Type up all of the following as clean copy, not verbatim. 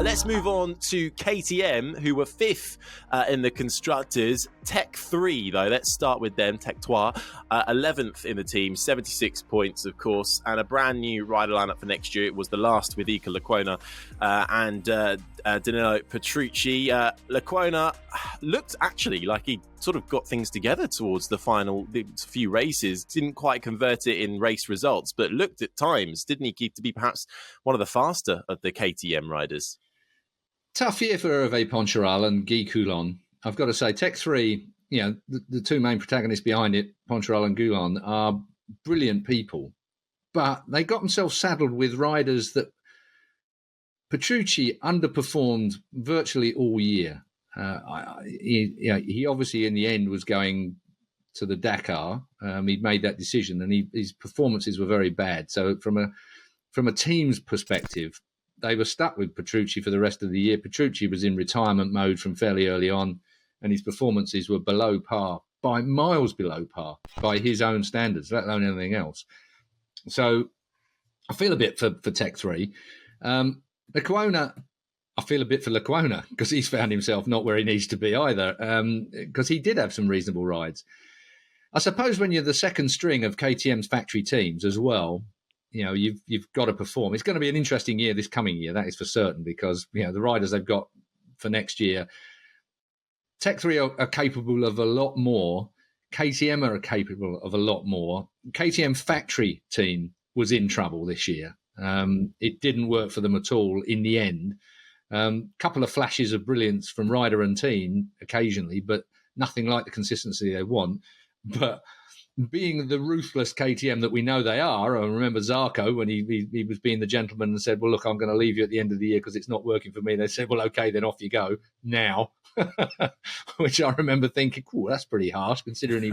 Let's move on to KTM, who were fifth in the constructors. Tech 3, though, let's start with them. Tech 3, 11th in the team, 76 points, of course, and a brand new rider lineup for next year. It was the last with Iker Lecuona and Danilo Petrucci. Lecuona looked actually like he sort of got things together towards the final few races. Didn't quite convert it in race results, but looked at times, didn't he, Keith, to be perhaps one of the faster of the KTM riders? Tough year for Hervé Poncharal and Guy Coulon. I've got to say, Tech 3, the two main protagonists behind it, Poncharal and Coulon, are brilliant people. But they got themselves saddled with riders that Petrucci underperformed virtually all year. He obviously, in the end, was going to the Dakar. He'd made that decision, and his performances were very bad. So from a team's perspective, they were stuck with Petrucci for the rest of the year. Petrucci was in retirement mode from fairly early on, and his performances were below par, by miles below par, by his own standards, let alone anything else. So I feel a bit for Tech 3. Lecuona, I feel a bit for Lecuona because he's found himself not where he needs to be either, because he did have some reasonable rides. I suppose when you're the second string of KTM's factory teams as well, you've got to perform. It's going to be an interesting year this coming year, that is for certain, because the riders they've got for next year, Tech 3 are capable of a lot more. KTM are capable of a lot more. KTM factory team was in trouble this year. It didn't work for them at all in the end. Couple of flashes of brilliance from rider and team occasionally, but nothing like the consistency they want. But being the ruthless KTM that we know they are, I remember Zarco when he was being the gentleman and said, well, look, I'm going to leave you at the end of the year because it's not working for me. They said, well, okay, then off you go now, which I remember thinking, cool, that's pretty harsh considering he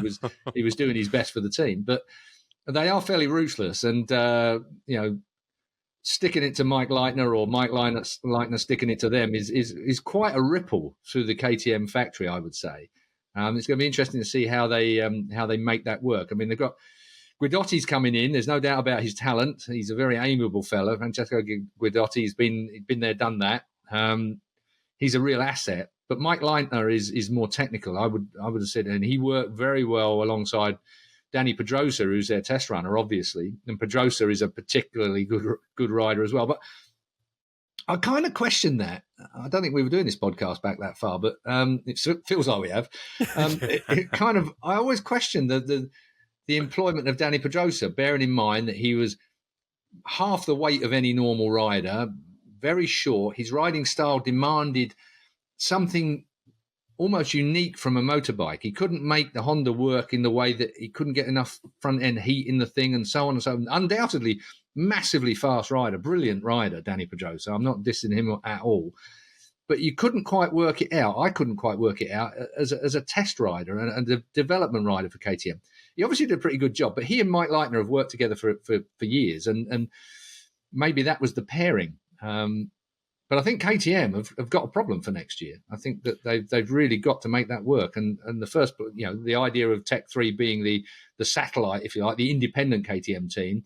was doing his best for the team. But they are fairly ruthless, and, sticking it to Mike Leitner or Mike Leitner sticking it to them is quite a ripple through the KTM factory, I would say. It's going to be interesting to see how they make that work. I mean, they've got Guidotti's coming in. There's no doubt about his talent. He's a very amiable fellow. Francesco Guidotti has been there, done that. He's a real asset. But Mike Leitner is more technical, I would have said, and he worked very well alongside Danny Pedrosa, who's their test runner, obviously. And Pedrosa is a particularly good rider as well. But I kind of question that. I don't think we were doing this podcast back that far, but it feels like we have. I always question the employment of Danny Pedrosa, bearing in mind that he was half the weight of any normal rider, very short. His riding style demanded something almost unique from a motorbike. He couldn't make the Honda work in the way that he couldn't get enough front-end heat in the thing and so on and so on. Undoubtedly, massively fast rider, brilliant rider, Danny Pedrosa. I'm not dissing him at all. But you couldn't quite work it out. I couldn't quite work it out as a test rider and a development rider for KTM. He obviously did a pretty good job, but he and Mike Leitner have worked together for years, and maybe that was the pairing. But I think KTM have got a problem for next year. I think that they've really got to make that work. And the first, the idea of Tech 3 being the satellite, if you like, the independent KTM team,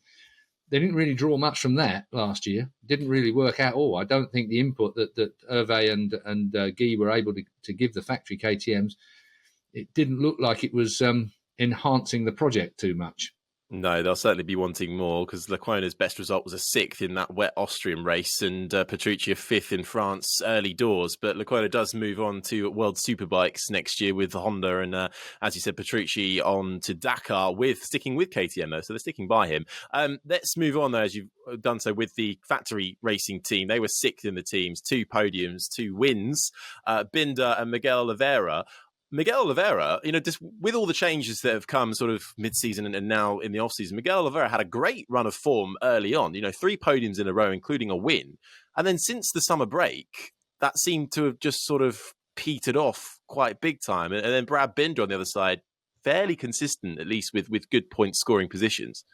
they didn't really draw much from that last year. Didn't really work at all. I don't think the input that Hervé and Guy were able to give the factory KTMs, it didn't look like it was enhancing the project too much. No, they'll certainly be wanting more, because Lecuona's best result was a 6th in that wet Austrian race, and Petrucci a 5th in France early doors. But Lecuona does move on to World Superbikes next year with Honda, and as you said, Petrucci on to Dakar sticking with KTM though, so they're sticking by him. Let's move on though, as you've done so with the factory racing team. They were 6th in the teams, 2 podiums, 2 wins. Binder and Miguel Oliveira. Miguel Oliveira, just with all the changes that have come sort of mid-season and now in the off-season, Miguel Oliveira had a great run of form early on, 3 podiums in a row, including a win. And then since the summer break, that seemed to have just sort of petered off quite big time. And then Brad Binder on the other side, fairly consistent, at least with good point-scoring positions.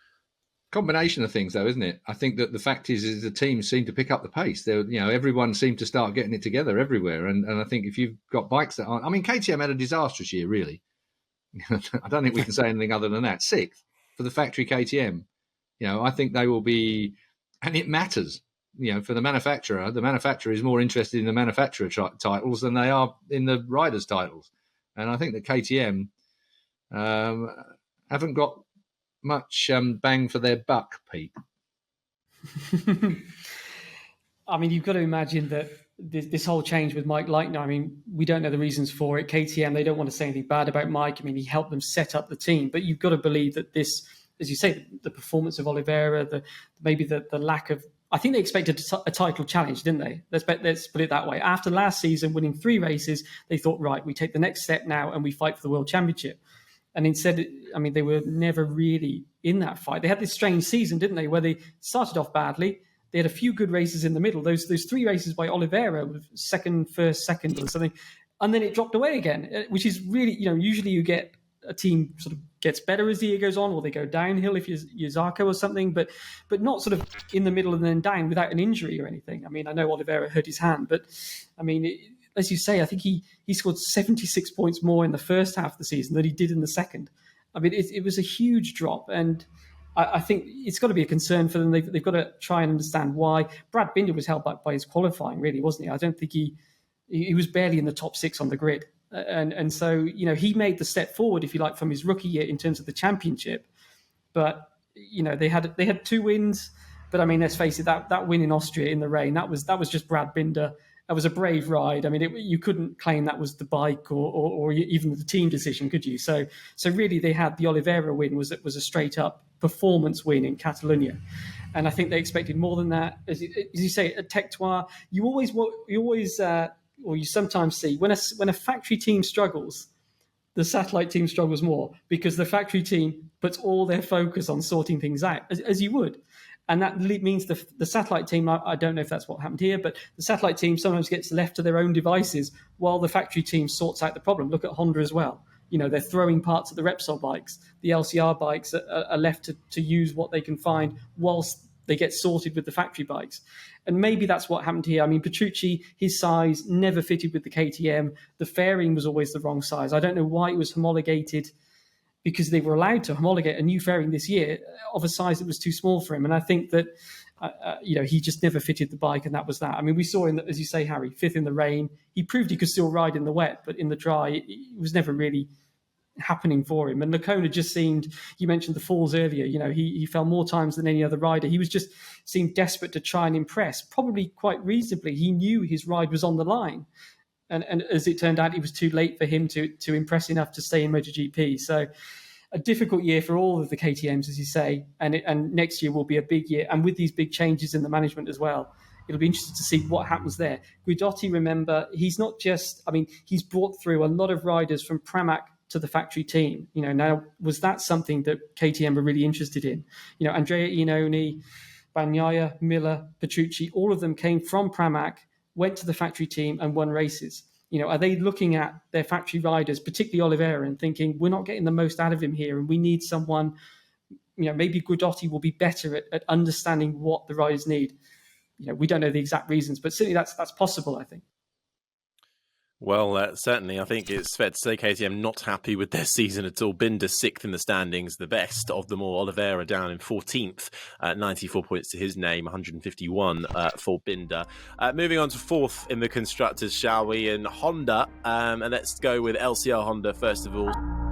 Combination of things, though, isn't it? I think that the fact is the teams seem to pick up the pace. Everyone seemed to start getting it together everywhere. And I think if you've got bikes that aren't... I mean, KTM had a disastrous year, really. I don't think we can say anything other than that. 6th for the factory KTM. I think they will be... And it matters. for the manufacturer is more interested in the manufacturer titles than they are in the riders' titles. And I think that KTM haven't got much bang for their buck, Pete. I mean, you've got to imagine that this whole change with Mike Leitner, I mean, we don't know the reasons for it. KTM, they don't want to say anything bad about Mike. I mean, he helped them set up the team. But you've got to believe that this, as you say, the performance of Oliveira, maybe the lack of... I think they expected a title challenge, didn't they? Let's put it that way. After last season, winning 3 races, they thought, right, we take the next step now and we fight for the World Championship. And instead, I mean, they were never really in that fight. They had this strange season, didn't they, where they started off badly. They had a few good races in the middle. Those 3 races by Oliveira, second, first, second, or something, and then it dropped away again, which is really, usually you get a team sort of gets better as the year goes on, or they go downhill if you're Zarco or something, but not sort of in the middle and then down without an injury or anything. I mean, I know Oliveira hurt his hand, but I mean, as you say, I think he scored 76 points more in the first half of the season than he did in the second. I mean, it was a huge drop, and I think it's got to be a concern for them. They've got to try and understand why. Brad Binder was held back by his qualifying, really, wasn't he? I don't think he was barely in the top 6 on the grid. And so, he made the step forward, if you like, from his rookie year in terms of the championship. But, they had 2 wins. But, I mean, let's face it, that win in Austria in the rain, that was just Brad Binder. That was a brave ride. I mean, you couldn't claim that was the bike or even the team decision, could you? So really, they had the Oliveira win was a straight up performance win in Catalonia, and I think they expected more than that. As you say, at Tectoire, you sometimes see when a factory team struggles, the satellite team struggles more because the factory team puts all their focus on sorting things out, as you would. And that means the satellite team, I don't know if that's what happened here, but the satellite team sometimes gets left to their own devices while the factory team sorts out the problem. Look at Honda as well. They're throwing parts of the Repsol bikes. The LCR bikes are left to use what they can find whilst they get sorted with the factory bikes. And maybe that's what happened here. I mean, Petrucci, his size never fitted with the KTM. The fairing was always the wrong size. I don't know why it was homologated, because they were allowed to homologate a new fairing this year of a size that was too small for him. And I think that, he just never fitted the bike, and that was that. I mean, we saw, as you say, Harry, 5th in the rain. He proved he could still ride in the wet, but in the dry, it was never really happening for him. And Lecona just seemed, you mentioned the falls earlier, he fell more times than any other rider. He seemed desperate to try and impress, probably quite reasonably. He knew his ride was on the line. And as it turned out, it was too late for him to impress enough to stay in MotoGP. So a difficult year for all of the KTMs, as you say, and next year will be a big year. And with these big changes in the management as well, it'll be interesting to see what happens there. Guidotti, remember, he's not just, he's brought through a lot of riders from Pramac to the factory team. Now, was that something that KTM were really interested in? Andrea Iannone, Bagnaia, Miller, Petrucci, all of them came from Pramac, went to the factory team and won races. Are they looking at their factory riders, particularly Oliveira, and thinking, we're not getting the most out of him here, and we need someone, maybe Guidotti will be better at understanding what the riders need. We don't know the exact reasons, but certainly that's possible, I think. Well, certainly, I think it's fair to say KTM not happy with their season at all. Binder 6th in the standings, the best of them all. Oliveira down in 14th, 94 points to his name, 151 for Binder. Moving on to 4th in the constructors, shall we? And Honda, and let's go with LCR Honda first of all.